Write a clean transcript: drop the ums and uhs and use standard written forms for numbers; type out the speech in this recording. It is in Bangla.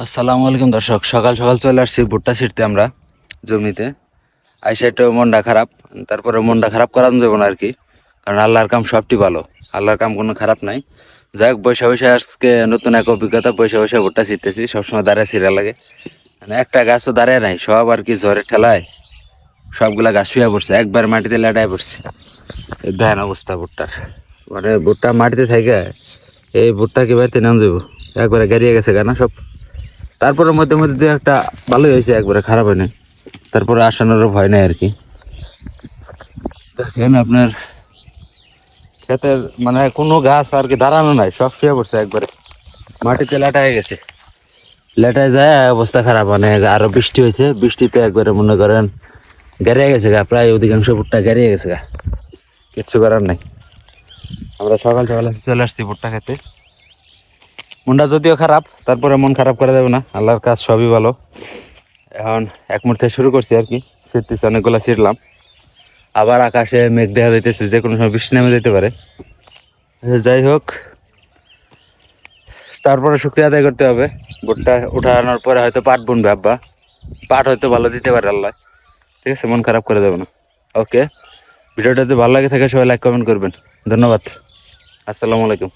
আসসালামু আলাইকুম দর্শক, সকাল সকাল চলে আসছি ভুট্টা ছিঁড়তে আমরা জমিতে। আইসা একটু মনটা খারাপ, তারপরে মনটা খারাপ করানো যাবো না আর কি, কারণ আল্লাহর কাম সবটি ভালো, আল্লাহর কাম কোনো খারাপ নাই। যাই হোক, বসে বসে আজকে নতুন এক অভিজ্ঞতা, বসে বসে ভুট্টা ছিঁড়তেছি। সবসময় দাঁড়িয়ে ছিঁড়া লাগে, মানে একটা গাছও দাঁড়িয়ে নাই, সব আর কি ঝড়ের ঠেলায় সবগুলা গাছ শুয়ে পড়ছে, একবার মাটিতে লেটায় পড়ছে। এই দেখেন অবস্থা ভুট্টার, মানে ভুট্টা মাটিতে থাকে, এই ভুট্টা কি বাড়িতে নাম যাবো, একবারে গাড়িয়ে গেছে কেন সব। তারপরে মধ্যে মধ্যে দু একটা ভালোই হয়েছে, একবারে খারাপ হয় নাই। তারপরে আসানোরও ভয় নাই আর কি। দেখেন আপনার ক্ষেতের মানে কোনো গাছ আর কি দাঁড়ানো নাই, সব শুয়ে পড়ছে একবারে মাটিতে লেটায় গেছে। লেটায় যায় অবস্থা খারাপ, মানে আরো বৃষ্টি হয়েছে, বৃষ্টিতে একবারে মনে করেন গেড়িয়ে গেছে গা, প্রায় অধিকাংশ ভুট্টা গেড়িয়ে গেছে গা, কিচ্ছু করার নাই। আমরা সকাল সকাল চলে আসছি ভুট্টা খেতে। মনটা যদিও খারাপ, তারপরে মন খারাপ করা যাবে না, আল্লাহর কাজ সবই ভালো। এখন এক মুহূর্তে শুরু করছি আর কি, ছিটতেছি, অনেকগুলো ছিটলাম। আবার আকাশে মেঘ দেখা যাইতেছে, যে কোনো সময় বৃষ্টি নেমে যেতে পারে। যাই হোক, তারপরে শুক্রিয়া আদায় করতে হবে। ভুট্টা উঠানোর পরে হয়তো পাট বুনবে আব্বা, পাট হয়তো ভালো দিতে পারে আল্লাহ। ঠিক আছে, মন খারাপ করে দেবো না। ওকে, ভিডিওটা যদি ভালো লাগে থাকে সবাই লাইক কমেন্ট করবেন। ধন্যবাদ, আসসালামু আলাইকুম।